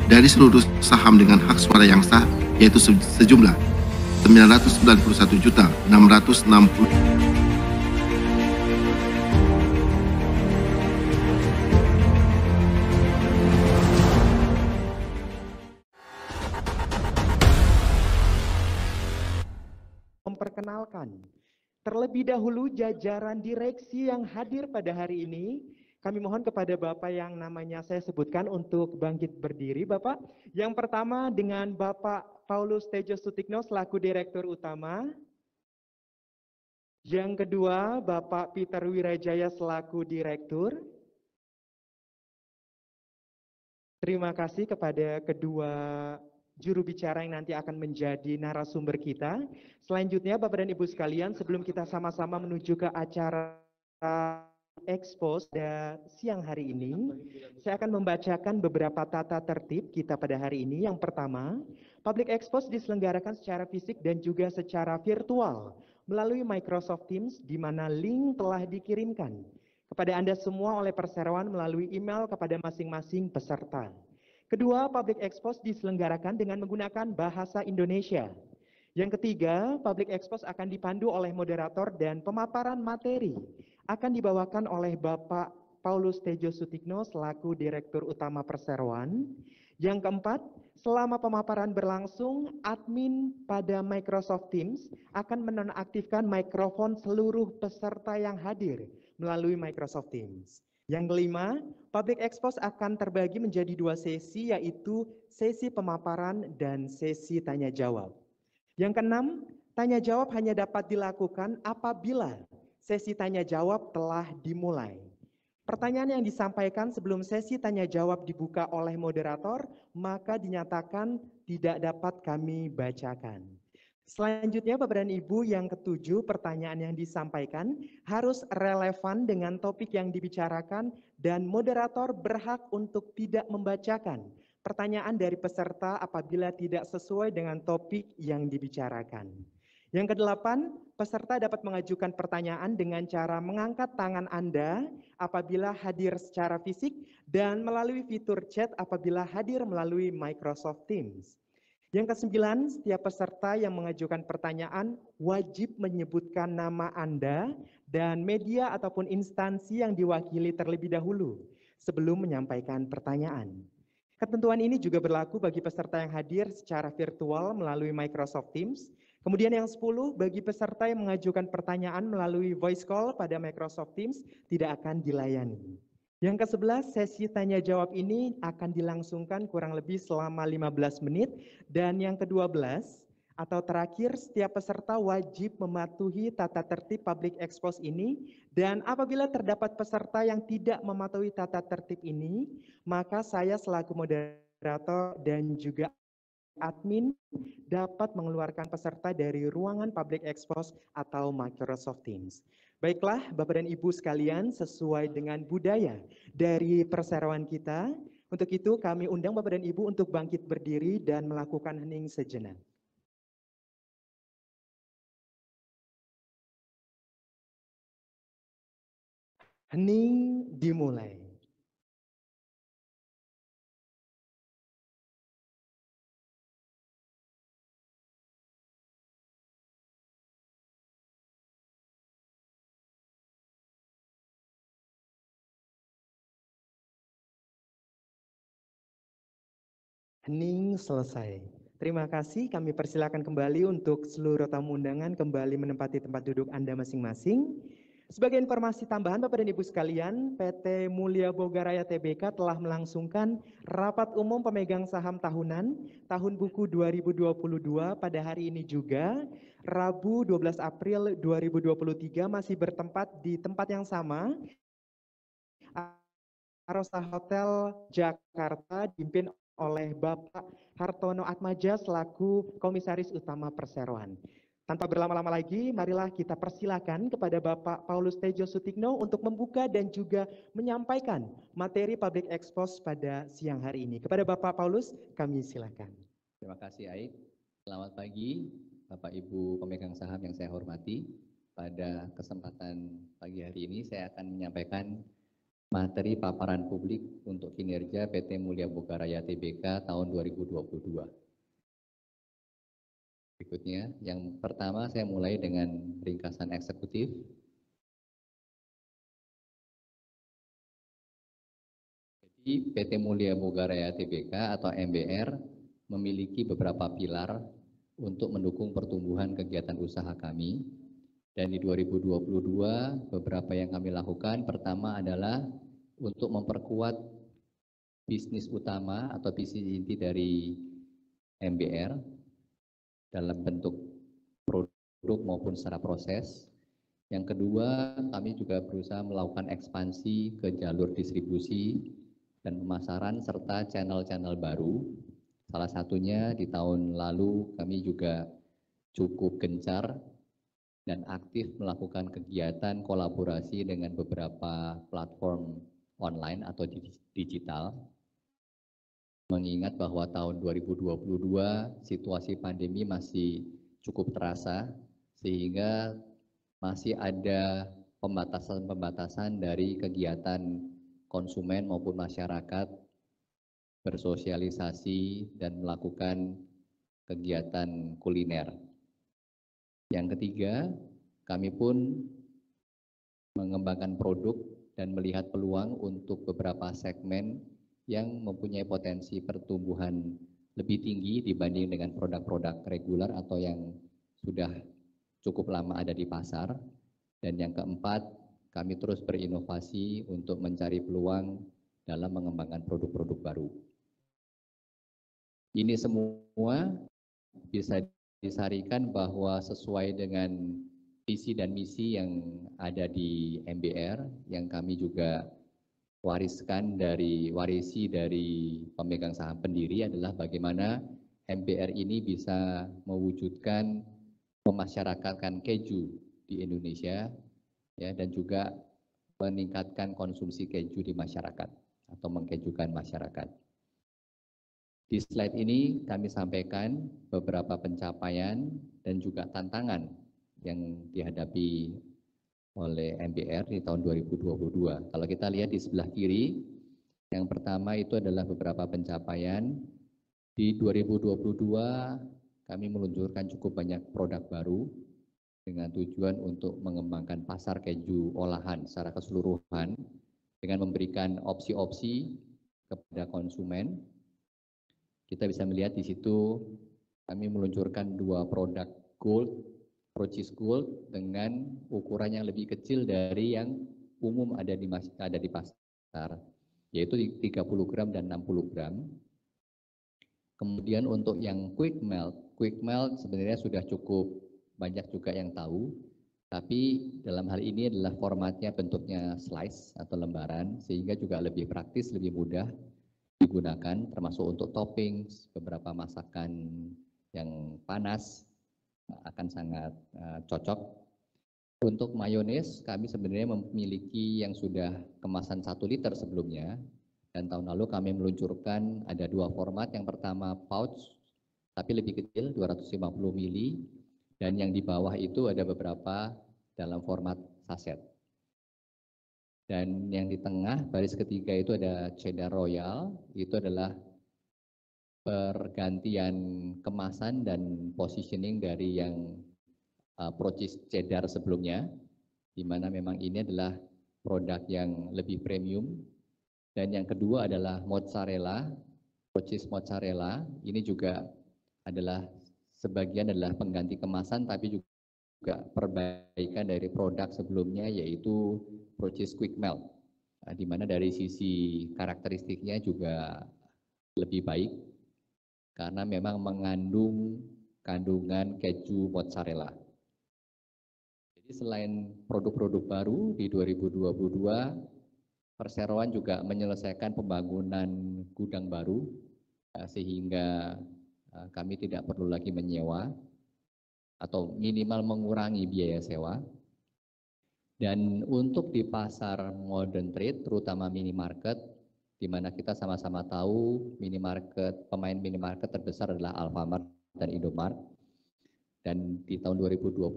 dari seluruh saham dengan hak suara yang sah, yaitu sejumlah 991.660. Memperkenalkan terlebih dahulu jajaran direksi yang hadir pada hari ini. Kami mohon kepada Bapak yang namanya saya sebutkan untuk bangkit berdiri, Bapak. Yang pertama dengan Bapak Paulus Tejo Sutikno selaku Direktur Utama. Yang kedua, Bapak Peter Wirajaya selaku Direktur. Terima kasih kepada kedua juru bicara yang nanti akan menjadi narasumber kita. Selanjutnya Bapak dan Ibu sekalian, sebelum kita sama-sama menuju ke acara Expose pada siang hari ini, saya akan membacakan beberapa tata tertib kita pada hari ini. Yang pertama, Public Expose diselenggarakan secara fisik dan juga secara virtual melalui Microsoft Teams, di mana link telah dikirimkan kepada Anda semua oleh perseroan melalui email kepada masing-masing peserta. Kedua, Public Expose diselenggarakan dengan menggunakan bahasa Indonesia. Yang ketiga, Public Expose akan dipandu oleh moderator dan pemaparan materi akan dibawakan oleh Bapak Paulus Tejo Sutikno selaku Direktur Utama Perseroan. Yang keempat, selama pemaparan berlangsung, admin pada Microsoft Teams akan menonaktifkan mikrofon seluruh peserta yang hadir melalui Microsoft Teams. Yang kelima, Public Expose akan terbagi menjadi dua sesi, yaitu sesi pemaparan dan sesi tanya jawab. Yang keenam, tanya jawab hanya dapat dilakukan apabila sesi tanya jawab telah dimulai. Pertanyaan yang disampaikan sebelum sesi tanya jawab dibuka oleh moderator, maka dinyatakan tidak dapat kami bacakan. Selanjutnya Bapak dan Ibu, yang ketujuh, pertanyaan yang disampaikan harus relevan dengan topik yang dibicarakan dan moderator berhak untuk tidak membacakan pertanyaan dari peserta apabila tidak sesuai dengan topik yang dibicarakan. Yang kedelapan, peserta dapat mengajukan pertanyaan dengan cara mengangkat tangan Anda apabila hadir secara fisik dan melalui fitur chat apabila hadir melalui Microsoft Teams. Yang kesembilan, setiap peserta yang mengajukan pertanyaan wajib menyebutkan nama Anda dan media ataupun instansi yang diwakili terlebih dahulu sebelum menyampaikan pertanyaan. Ketentuan ini juga berlaku bagi peserta yang hadir secara virtual melalui Microsoft Teams. Kemudian yang 10, bagi peserta yang mengajukan pertanyaan melalui voice call pada Microsoft Teams tidak akan dilayani. Yang ke-11, sesi tanya jawab ini akan dilangsungkan kurang lebih selama 15 menit. Dan yang ke-12, atau terakhir, setiap peserta wajib mematuhi tata tertib Public Expose ini. Dan apabila terdapat peserta yang tidak mematuhi tata tertib ini, maka saya selaku moderator dan juga admin dapat mengeluarkan peserta dari ruangan Public Expose atau Microsoft Teams. Baiklah Bapak dan Ibu sekalian, sesuai dengan budaya dari perseroan kita, untuk itu kami undang Bapak dan Ibu untuk bangkit berdiri dan melakukan hening sejenak. Hening dimulai. Hening selesai. Terima kasih, kami persilakan kembali untuk seluruh tamu undangan kembali menempati tempat duduk Anda masing-masing. Sebagai informasi tambahan Bapak dan Ibu sekalian, PT Mulia Bogaraya Tbk telah melangsungkan rapat umum pemegang saham tahunan tahun buku 2022 pada hari ini juga, Rabu 12 April 2023, masih bertempat di tempat yang sama, Arosa Hotel Jakarta, dipimpin oleh Bapak Hartono Atmaja selaku Komisaris Utama Perseroan. Tanpa berlama-lama lagi, marilah kita persilakan kepada Bapak Paulus Tejo Sutikno untuk membuka dan juga menyampaikan materi Public Expose pada siang hari ini. Kepada Bapak Paulus, kami silakan. Terima kasih Aik. Selamat pagi Bapak Ibu pemegang saham yang saya hormati. Pada kesempatan pagi hari ini saya akan menyampaikan materi paparan publik untuk kinerja PT Mulia Bogaraya Tbk tahun 2022. Berikutnya, yang pertama saya mulai dengan ringkasan eksekutif. Jadi PT Mulia Bogaraya Tbk atau MBR memiliki beberapa pilar untuk mendukung pertumbuhan kegiatan usaha kami. Dan di 2022 beberapa yang kami lakukan, pertama adalah untuk memperkuat bisnis utama atau bisnis inti dari MBR dalam bentuk produk maupun secara proses. Yang kedua, kami juga berusaha melakukan ekspansi ke jalur distribusi dan pemasaran serta channel-channel baru. Salah satunya di tahun lalu kami juga cukup gencar dan aktif melakukan kegiatan kolaborasi dengan beberapa platform online atau digital. Mengingat bahwa tahun 2022 situasi pandemi masih cukup terasa, sehingga masih ada pembatasan-pembatasan dari kegiatan konsumen maupun masyarakat bersosialisasi dan melakukan kegiatan kuliner. Yang ketiga, kami pun mengembangkan produk dan melihat peluang untuk beberapa segmen yang mempunyai potensi pertumbuhan lebih tinggi dibanding dengan produk-produk reguler atau yang sudah cukup lama ada di pasar. Dan yang keempat, kami terus berinovasi untuk mencari peluang dalam mengembangkan produk-produk baru. Ini semua bisa disarikan bahwa sesuai dengan visi dan misi yang ada di MBR yang kami juga warisi dari pemegang saham pendiri adalah bagaimana MBR ini bisa mewujudkan memasyarakatkan keju di Indonesia ya, dan juga meningkatkan konsumsi keju di masyarakat atau mengkejukan masyarakat. Di slide ini kami sampaikan beberapa pencapaian dan juga tantangan yang dihadapi oleh MBR di tahun 2022. Kalau kita lihat di sebelah kiri, yang pertama itu adalah beberapa pencapaian. Di 2022 kami meluncurkan cukup banyak produk baru dengan tujuan untuk mengembangkan pasar keju olahan secara keseluruhan dengan memberikan opsi-opsi kepada konsumen. Kita bisa melihat di situ kami meluncurkan 2 produk gold, Pro-Cheese Gold dengan ukuran yang lebih kecil dari yang umum ada di pasar, yaitu 30 gram dan 60 gram. Kemudian untuk yang quick melt sebenarnya sudah cukup banyak juga yang tahu, tapi dalam hal ini adalah formatnya bentuknya slice atau lembaran, sehingga juga lebih praktis, lebih mudah digunakan, termasuk untuk toppings, beberapa masakan yang panas akan sangat cocok. Untuk mayones, kami sebenarnya memiliki yang sudah kemasan 1 liter sebelumnya, dan tahun lalu kami meluncurkan ada 2 format. Yang pertama pouch, tapi lebih kecil, 250 ml, dan yang di bawah itu ada beberapa dalam format saset. Dan yang di tengah, baris ketiga itu ada cheddar royal, itu adalah pergantian kemasan dan positioning dari yang Pro-Cheese cheddar sebelumnya, di mana memang ini adalah produk yang lebih premium. Dan yang kedua adalah mozzarella, Pro-Cheese mozzarella, ini juga adalah sebagian adalah pengganti kemasan, tapi juga perbaikan dari produk sebelumnya, yaitu Pro-Cheese quick melt, di mana dari sisi karakteristiknya juga lebih baik karena memang mengandung kandungan keju mozzarella. Jadi selain produk-produk baru di 2022, perseroan juga menyelesaikan pembangunan gudang baru sehingga kami tidak perlu lagi menyewa atau minimal mengurangi biaya sewa. Dan untuk di pasar modern trade, terutama minimarket, di mana kita sama-sama tahu pemain minimarket terbesar adalah Alfamart dan Indomart. Dan di tahun 2022,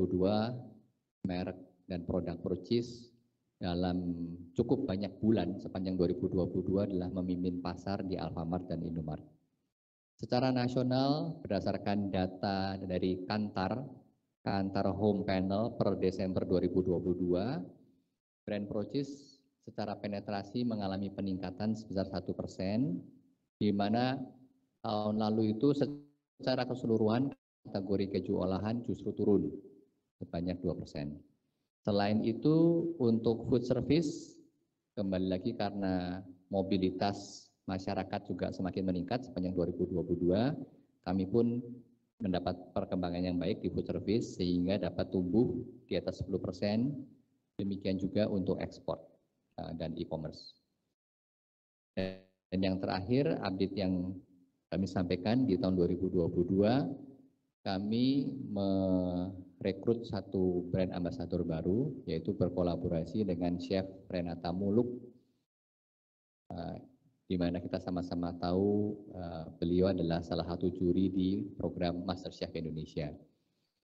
merek dan produk Pro-Cheese dalam cukup banyak bulan sepanjang 2022 adalah memimpin pasar di Alfamart dan Indomart. Secara nasional, berdasarkan data dari Kantar Home Panel per Desember 2022, brand Procis secara penetrasi mengalami peningkatan sebesar 1%, di mana tahun lalu itu secara keseluruhan kategori keju olahan justru turun sebanyak 2%. Selain itu, untuk food service, kembali lagi karena mobilitas masyarakat juga semakin meningkat sepanjang 2022, kami pun mendapat perkembangan yang baik di food service sehingga dapat tumbuh di atas 10%, demikian juga untuk ekspor dan e-commerce. Dan yang terakhir, update yang kami sampaikan di tahun 2022, kami merekrut satu brand ambassador baru, yaitu berkolaborasi dengan Chef Renata Muluk, di mana kita sama-sama tahu beliau adalah salah satu juri di program MasterChef Indonesia.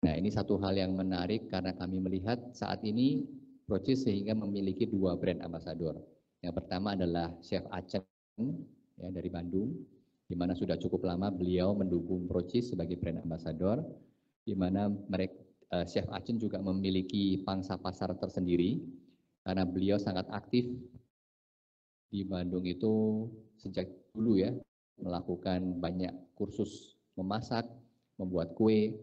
Nah, ini satu hal yang menarik karena kami melihat saat ini Procis sehingga memiliki dua brand ambassador. Yang pertama adalah Chef Acen ya, dari Bandung, di mana sudah cukup lama beliau mendukung Procis sebagai brand ambassador, di mana Chef Acen juga memiliki pangsa pasar tersendiri karena beliau sangat aktif di Bandung itu sejak dulu ya, melakukan banyak kursus memasak, membuat kue,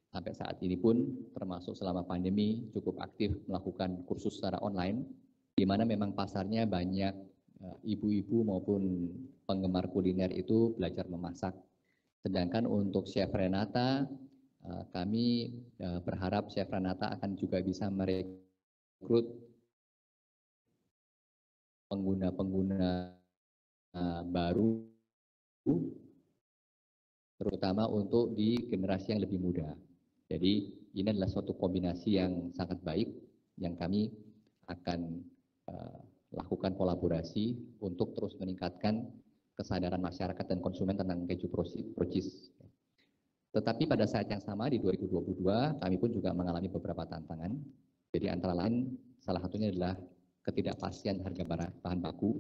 sampai saat ini pun termasuk selama pandemi cukup aktif melakukan kursus secara online, di mana memang pasarnya banyak ibu-ibu maupun penggemar kuliner itu belajar memasak. Sedangkan untuk Chef Renata, kami berharap Chef Renata akan juga bisa merekrut pengguna-pengguna baru, terutama untuk di generasi yang lebih muda. Jadi ini adalah suatu kombinasi yang sangat baik yang kami akan lakukan kolaborasi untuk terus meningkatkan kesadaran masyarakat dan konsumen tentang keju Procis. Tetapi pada saat yang sama di 2022 kami pun juga mengalami beberapa tantangan. Jadi antara lain salah satunya adalah ketidakpastian harga bahan baku,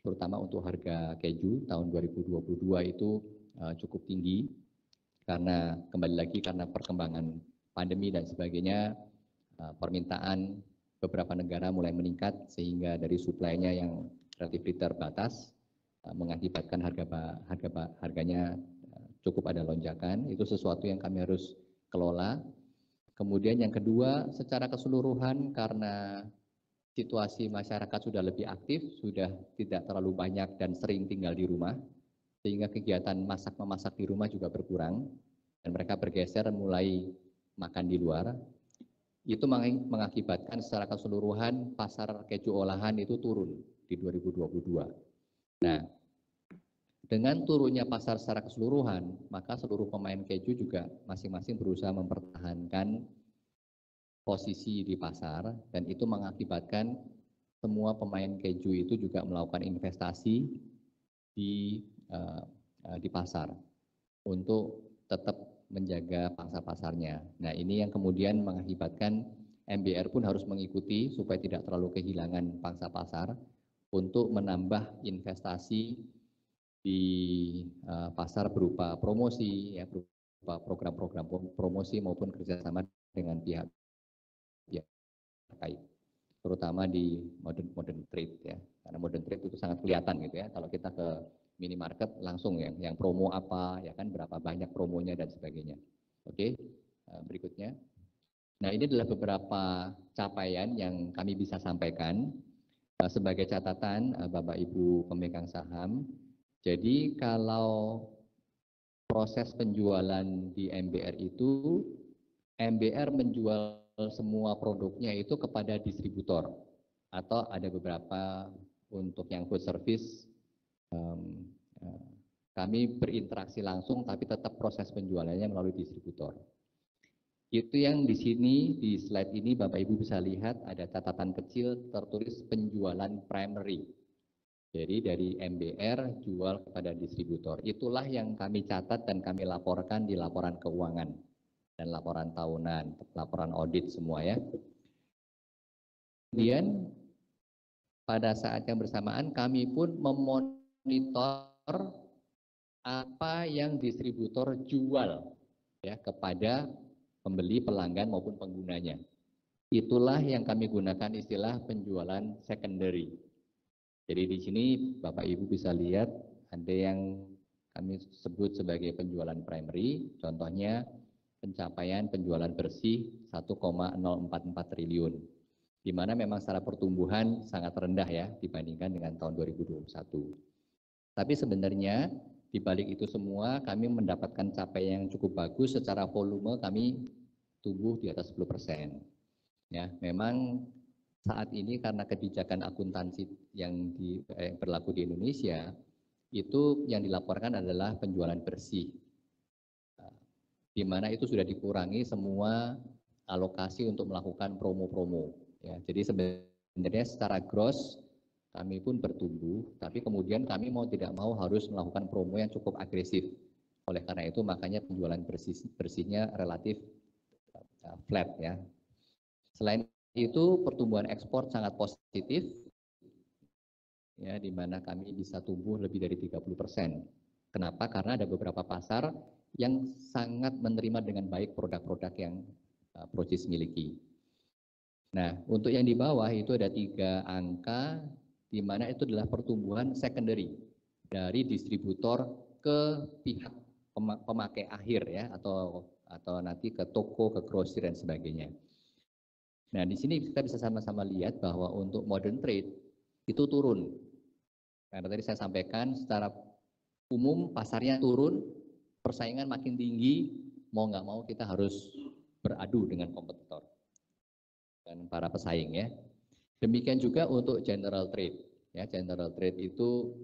terutama untuk harga keju tahun 2022 itu cukup tinggi karena kembali lagi karena perkembangan pandemi dan sebagainya, permintaan beberapa negara mulai meningkat sehingga dari suplainya yang relatif terbatas mengakibatkan harganya cukup ada lonjakan. Itu sesuatu yang kami harus kelola. Kemudian yang kedua, secara keseluruhan karena situasi masyarakat sudah lebih aktif, sudah tidak terlalu banyak dan sering tinggal di rumah, sehingga kegiatan masak-memasak di rumah juga berkurang, dan mereka bergeser mulai makan di luar. Itu mengakibatkan secara keseluruhan pasar keju olahan itu turun di 2022. Nah, dengan turunnya pasar secara keseluruhan, maka seluruh pemain keju juga masing-masing berusaha mempertahankan posisi di pasar, dan itu mengakibatkan semua pemain keju itu juga melakukan investasi di pasar untuk tetap menjaga pangsa pasarnya. Nah, ini yang kemudian mengakibatkan MBR pun harus mengikuti supaya tidak terlalu kehilangan pangsa pasar untuk menambah investasi di pasar berupa promosi, ya, berupa program-program promosi maupun kerjasama dengan pihak terkait, terutama di modern trade ya, karena modern trade itu sangat kelihatan gitu ya. Kalau kita ke minimarket langsung ya, yang promo apa ya kan, berapa banyak promonya dan sebagainya. Oke, berikutnya. Nah, ini adalah beberapa capaian yang kami bisa sampaikan sebagai catatan Bapak Ibu pemegang saham. Jadi kalau proses penjualan di MBR itu, MBR menjual semua produknya itu kepada distributor, atau ada beberapa untuk yang food service kami berinteraksi langsung, tapi tetap proses penjualannya melalui distributor. Itu yang di sini di slide ini Bapak Ibu bisa lihat ada catatan kecil tertulis penjualan primary. Jadi dari MBR jual kepada distributor. Itulah yang kami catat dan kami laporkan di laporan keuangan dan laporan tahunan, laporan audit semua ya. Kemudian pada saat yang bersamaan kami pun memonitor apa yang distributor jual ya kepada pembeli, pelanggan maupun penggunanya. Itulah yang kami gunakan istilah penjualan secondary. Jadi di sini Bapak Ibu bisa lihat ada yang kami sebut sebagai penjualan primary, contohnya pencapaian penjualan bersih 1,044 triliun, di mana memang secara pertumbuhan sangat rendah ya dibandingkan dengan tahun 2021. Tapi sebenarnya di balik itu semua kami mendapatkan capaian yang cukup bagus. Secara volume kami tumbuh di atas 10%. Ya, memang saat ini karena kebijakan akuntansi yang berlaku di Indonesia, itu yang dilaporkan adalah penjualan bersih, di mana itu sudah dikurangi semua alokasi untuk melakukan promo-promo. Ya, jadi sebenarnya secara gross kami pun bertumbuh, tapi kemudian kami mau tidak mau harus melakukan promo yang cukup agresif. Oleh karena itu makanya penjualan bersihnya relatif flat ya. Selain itu pertumbuhan ekspor sangat positif, ya, di mana kami bisa tumbuh lebih dari 30%. Kenapa? Karena ada beberapa pasar yang sangat menerima dengan baik produk-produk yang Procis miliki. Nah, untuk yang di bawah itu ada 3 angka, di mana itu adalah pertumbuhan secondary dari distributor ke pihak pemakai akhir ya, atau nanti ke toko, ke grocery dan sebagainya. Nah, di sini kita bisa sama-sama lihat bahwa untuk modern trade itu turun. Karena tadi saya sampaikan secara umum pasarnya turun, persaingan makin tinggi, mau nggak mau kita harus beradu dengan kompetitor dan para pesaing ya. Demikian juga untuk general trade. Ya, general trade itu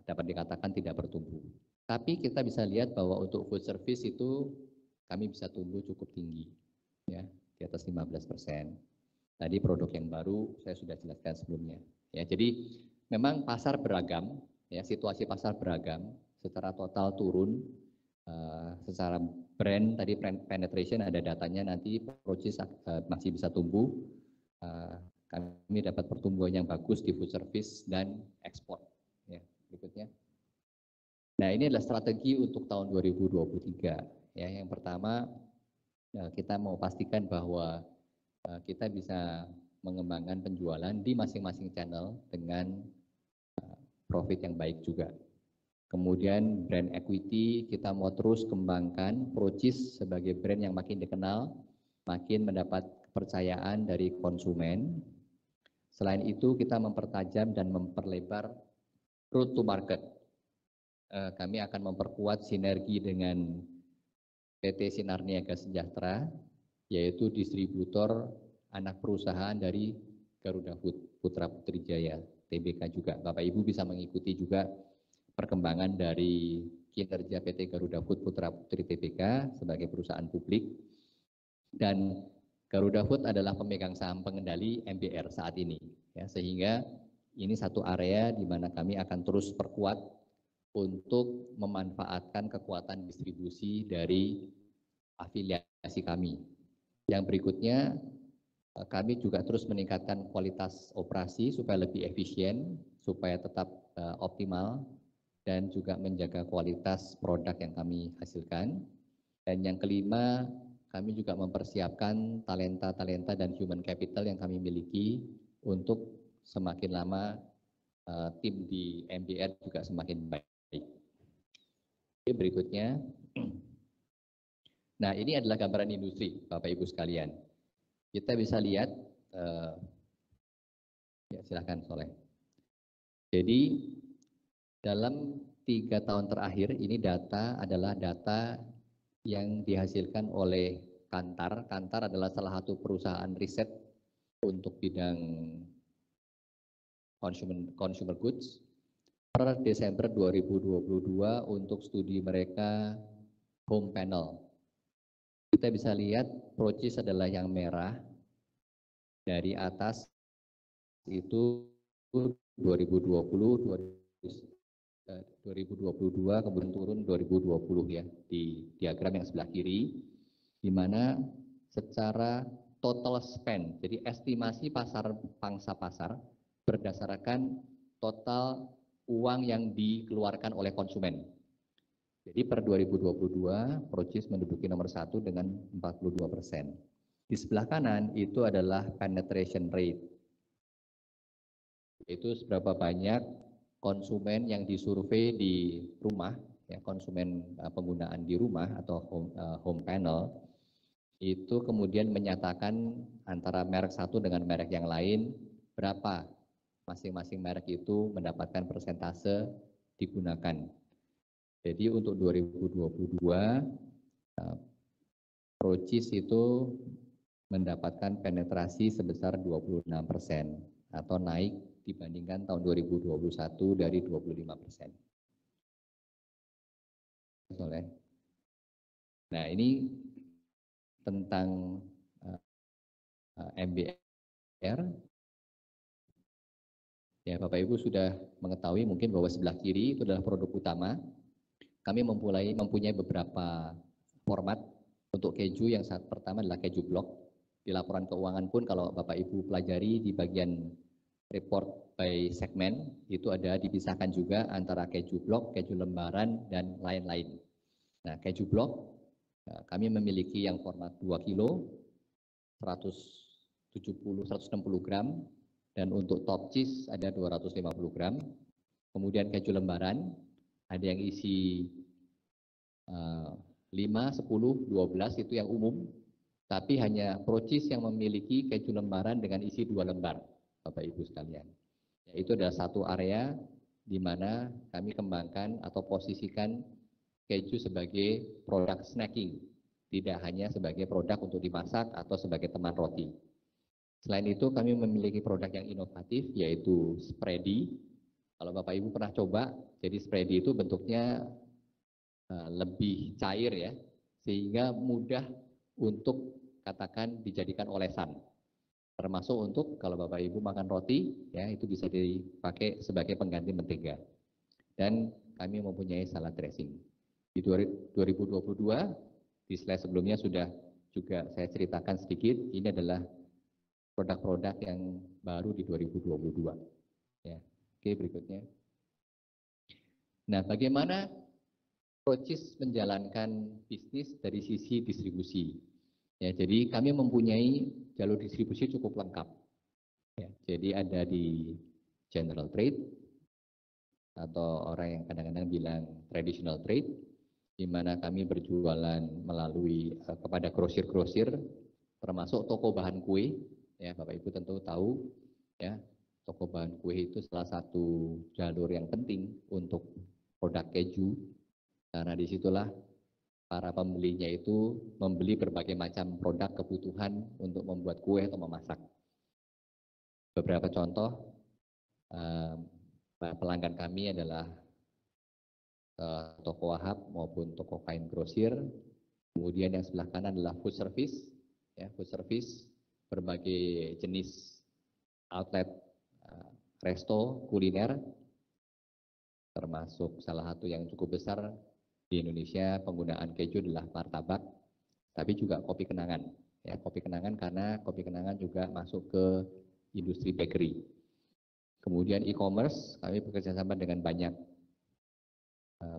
dapat dikatakan tidak bertumbuh. Tapi kita bisa lihat bahwa untuk food service itu kami bisa tumbuh cukup tinggi, ya, di atas 15%. Tadi produk yang baru saya sudah jelaskan sebelumnya. Ya, jadi memang pasar beragam, ya, situasi pasar beragam. Secara total turun, secara brand tadi penetration ada datanya nanti Procis masih bisa tumbuh. Kami dapat pertumbuhan yang bagus di food service dan ekspor. Ya, berikutnya. Nah, ini adalah strategi untuk tahun 2023. Ya, yang pertama kita mau pastikan bahwa kita bisa mengembangkan penjualan di masing-masing channel dengan profit yang baik juga. Kemudian brand equity kita mau terus kembangkan Procis sebagai brand yang makin dikenal, makin mendapat kepercayaan dari konsumen. Selain itu kita mempertajam dan memperlebar route to market. Kami akan memperkuat sinergi dengan PT Sinar Niaga Sejahtera, yaitu distributor anak perusahaan dari Garuda Food Putra Putri Jaya, TBK juga. Bapak Ibu bisa mengikuti juga perkembangan dari kinerja PT Garuda Food Putra Putri TBK sebagai perusahaan publik. Dan Garuda Food adalah pemegang saham pengendali MBR saat ini, ya, sehingga ini satu area di mana kami akan terus perkuat untuk memanfaatkan kekuatan distribusi dari afiliasi kami. Yang berikutnya, kami juga terus meningkatkan kualitas operasi supaya lebih efisien, supaya tetap optimal, dan juga menjaga kualitas produk yang kami hasilkan. Dan yang kelima, kami juga mempersiapkan talenta-talenta dan human capital yang kami miliki untuk semakin lama tim di MBR juga semakin baik. Oke, berikutnya. Nah, ini adalah gambaran industri, Bapak Ibu sekalian. Kita bisa lihat, ya silakan Soleh. Jadi dalam 3 tahun terakhir ini data adalah data yang dihasilkan oleh Kantar. Kantar adalah salah satu perusahaan riset untuk bidang consumer goods. Per Desember 2022 untuk studi mereka home panel. Kita bisa lihat Procis adalah yang merah, dari atas itu 2020, 2022 kemudian turun 2020 ya, di diagram yang sebelah kiri, di mana secara total spend, jadi estimasi pangsa pasar berdasarkan total uang yang dikeluarkan oleh konsumen. Jadi per 2022, Procis menduduki nomor 1 dengan 42%. Di sebelah kanan itu adalah penetration rate. Itu seberapa banyak konsumen yang disurvei di rumah, ya, konsumen penggunaan di rumah atau home panel, itu kemudian menyatakan antara merek satu dengan merek yang lain, berapa masing-masing merek itu mendapatkan persentase digunakan. Jadi untuk 2022, Procis itu mendapatkan penetrasi sebesar 26% atau naik dibandingkan tahun 2021 dari 25%. Nah, ini tentang MBR. Ya, Bapak Ibu sudah mengetahui mungkin bahwa sebelah kiri itu adalah produk utama. Kami mempunyai beberapa format untuk keju. Yang pertama adalah keju blok. Di laporan keuangan pun kalau Bapak Ibu pelajari di bagian report by segmen, itu ada dipisahkan juga antara keju blok, keju lembaran, dan lain-lain. Nah, keju blok, kami memiliki yang format 2 kilo, 160 gram, dan untuk top cheese ada 250 gram. Kemudian keju lembaran, ada yang isi 5, 10, 12 itu yang umum, tapi hanya Procis yang memiliki keju lembaran dengan isi 2 lembar, Bapak Ibu sekalian. Itu adalah satu area di mana kami kembangkan atau posisikan keju sebagai produk snacking, tidak hanya sebagai produk untuk dimasak atau sebagai teman roti. Selain itu kami memiliki produk yang inovatif yaitu spready. Kalau Bapak Ibu pernah coba, jadi spready itu bentuknya lebih cair ya, sehingga mudah untuk katakan dijadikan olesan. Termasuk untuk kalau Bapak Ibu makan roti, ya itu bisa dipakai sebagai pengganti mentega. Dan kami mempunyai salad dressing. Di 2022, di slide sebelumnya sudah juga saya ceritakan sedikit, ini adalah produk-produk yang baru di 2022. Ya. Oke, berikutnya. Nah, bagaimana Procis menjalankan bisnis dari sisi distribusi? Ya, jadi kami mempunyai jalur distribusi cukup lengkap. Ya, jadi ada di general trade atau orang yang kadang-kadang bilang traditional trade, di mana kami berjualan melalui kepada grosir-grosir, termasuk toko bahan kue. Ya, Bapak Ibu tentu tahu, ya, toko bahan kue itu salah satu jalur yang penting untuk produk keju, karena disitulah para pembelinya itu membeli berbagai macam produk kebutuhan untuk membuat kue atau memasak. Beberapa contoh pelanggan kami adalah toko Wahab maupun toko kain grosir. Kemudian yang sebelah kanan adalah food service, ya, food service berbagai jenis outlet resto kuliner, termasuk salah satu yang cukup besar di Indonesia penggunaan keju adalah martabak, tapi juga kopi kenangan. Ya, kopi kenangan karena kopi kenangan juga masuk ke industri bakery. Kemudian e-commerce, kami bekerja sama dengan banyak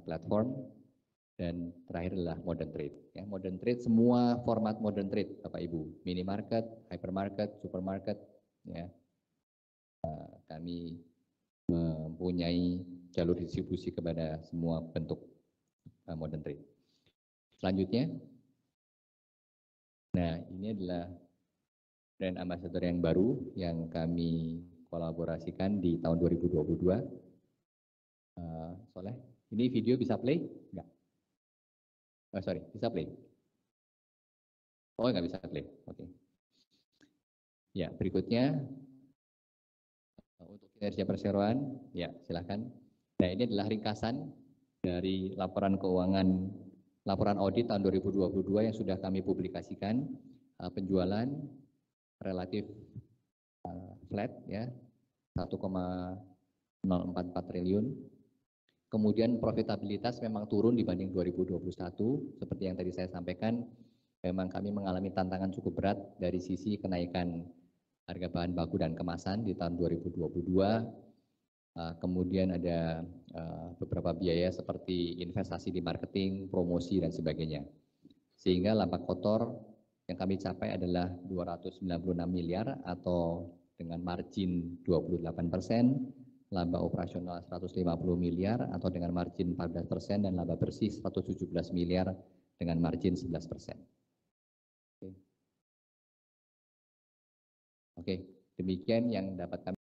platform. Dan terakhir adalah modern trade. Ya, modern trade, semua format modern trade, Bapak Ibu, minimarket, hypermarket, supermarket, ya, kami mempunyai jalur distribusi kepada semua bentuk modern trade. Selanjutnya, nah ini adalah brand ambassador yang baru yang kami kolaborasikan di tahun 2022. Soleh, ini video bisa play? Enggak? Oh, sorry, bisa play? Oh, nggak bisa play. Oke. Ya, berikutnya untuk kinerja perseroan, ya silakan. Nah, ini adalah ringkasan dari laporan keuangan, laporan audit tahun 2022 yang sudah kami publikasikan. Penjualan relatif flat, ya, 1,044 triliun. Kemudian profitabilitas memang turun dibanding 2021, seperti yang tadi saya sampaikan, memang kami mengalami tantangan cukup berat dari sisi kenaikan harga bahan baku dan kemasan di tahun 2022. Kemudian ada beberapa biaya seperti investasi di marketing, promosi, dan sebagainya. Sehingga laba kotor yang kami capai adalah 296 miliar atau dengan margin 28%, laba operasional 150 miliar atau dengan margin 14%, dan laba bersih 117 miliar dengan margin 11%. Oke, demikian yang dapat kami